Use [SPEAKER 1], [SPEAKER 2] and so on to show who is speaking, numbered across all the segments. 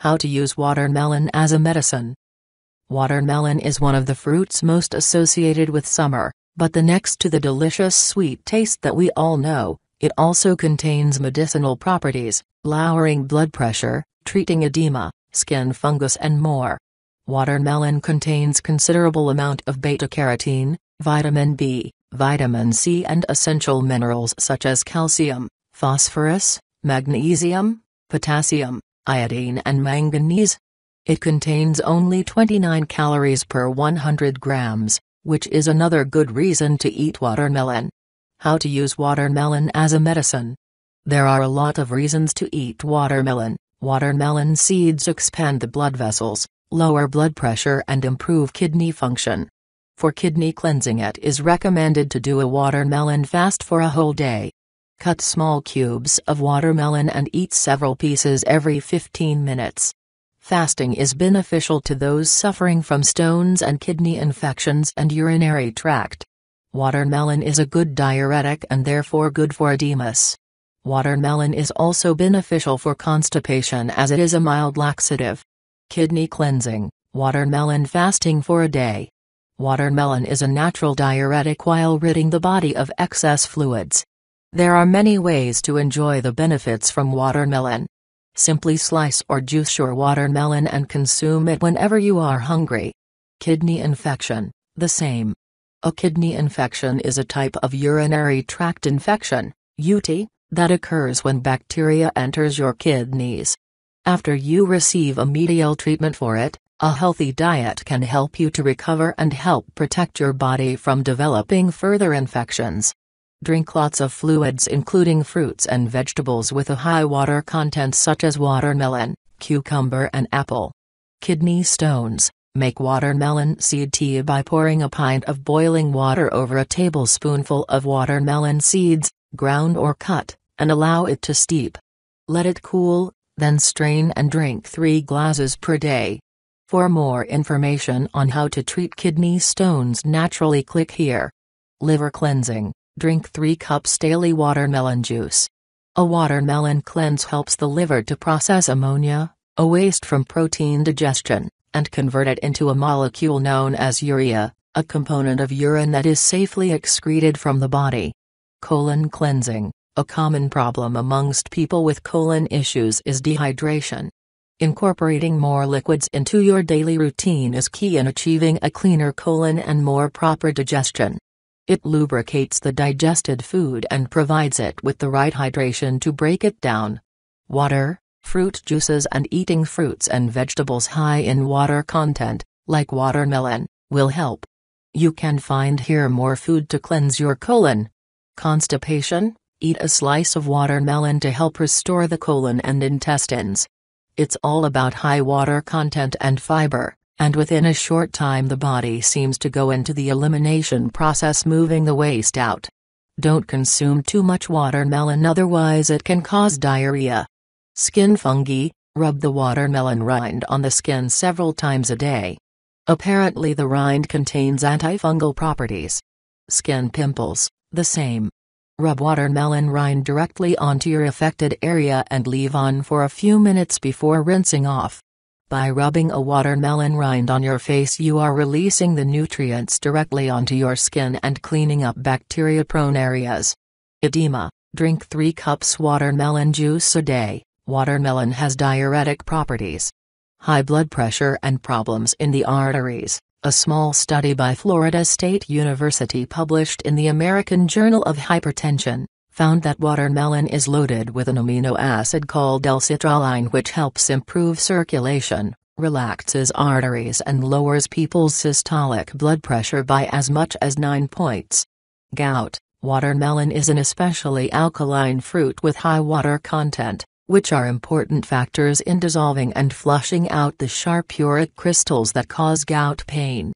[SPEAKER 1] How to use watermelon as a medicine. Watermelon is one of the fruits most associated with summer, but next to the delicious sweet taste that we all know, it also contains medicinal properties, lowering blood pressure, treating edema, skin fungus and more. Watermelon contains considerable amount of beta-carotene, vitamin B, vitamin C and essential minerals such as calcium, phosphorus, magnesium, potassium, iodine and manganese. It contains only 29 calories per 100 grams, which is another good reason to eat watermelon. How to use watermelon as a medicine. There are a lot of reasons to eat watermelon. Watermelon seeds expand the blood vessels, lower blood pressure and improve kidney function. For kidney cleansing, it is recommended to do a watermelon fast for a whole day. Cut small cubes of watermelon and eat several pieces every 15 minutes. Fasting is beneficial to those suffering from stones and kidney infections and urinary tract. Watermelon is a good diuretic and therefore good for edemas. Watermelon is also beneficial for constipation as it is a mild laxative. Kidney cleansing, watermelon fasting for a day. Watermelon is a natural diuretic while ridding the body of excess fluids. There are many ways to enjoy the benefits from watermelon. Simply slice or juice your watermelon and consume it whenever you are hungry. Kidney infection, the same. A kidney infection is a type of urinary tract infection, UTI, that occurs when bacteria enters your kidneys. After you receive a medical treatment for it, a healthy diet can help you to recover and help protect your body from developing further infections. Drink lots of fluids including fruits and vegetables with a high water content such as watermelon, cucumber and apple. Kidney stones. Make watermelon seed tea by pouring a pint of boiling water over a tablespoonful of watermelon seeds, ground or cut, and allow it to steep. Let it cool, then strain and drink 3 glasses per day. For more information on how to treat kidney stones naturally, click here. Liver cleansing. Drink 3 cups daily watermelon juice. A watermelon cleanse helps the liver to process ammonia, a waste from protein digestion, and convert it into a molecule known as urea, a component of urine that is safely excreted from the body. Colon cleansing. A common problem amongst people with colon issues is dehydration. Incorporating more liquids into your daily routine is key in achieving a cleaner colon and more proper digestion. It lubricates the digested food and provides it with the right hydration to break it down. Water, fruit juices and eating fruits and vegetables high in water content, like watermelon, will help. You can find here more food to cleanse your colon. Constipation? Eat a slice of watermelon to help restore the colon and intestines. It's all about high water content and fiber, and within a short time the body seems to go into the elimination process, moving the waste out. Don't consume too much watermelon, otherwise it can cause diarrhea. Skin fungi. Rub the watermelon rind on the skin several times a day. Apparently the rind contains antifungal properties. Skin pimples, the same. Rub watermelon rind directly onto your affected area and leave on for a few minutes before rinsing off. By rubbing a watermelon rind on your face, you are releasing the nutrients directly onto your skin and cleaning up bacteria-prone areas. Edema. Drink 3 cups watermelon juice a day. Watermelon has diuretic properties. High blood pressure and problems in the arteries. A small study by Florida State University published in the American Journal of Hypertension found that watermelon is loaded with an amino acid called L-citrulline, which helps improve circulation, relaxes arteries and lowers people's systolic blood pressure by as much as 9 points. Gout. Watermelon is an especially alkaline fruit with high water content, which are important factors in dissolving and flushing out the sharp uric crystals that cause gout pain.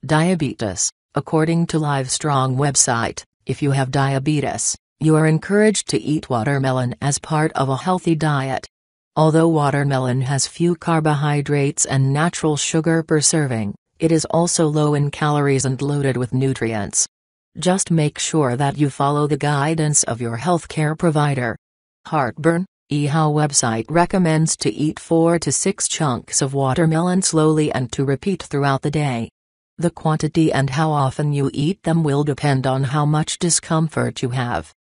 [SPEAKER 1] Diabetes. According to Livestrong website, if you have diabetes, you are encouraged to eat watermelon as part of a healthy diet. Although watermelon has few carbohydrates and natural sugar per serving, it is also low in calories and loaded with nutrients. Just make sure that you follow the guidance of your healthcare provider. Heartburn. EHOW website recommends to eat 4 to 6 chunks of watermelon slowly and to repeat throughout the day. The quantity and how often you eat them will depend on how much discomfort you have.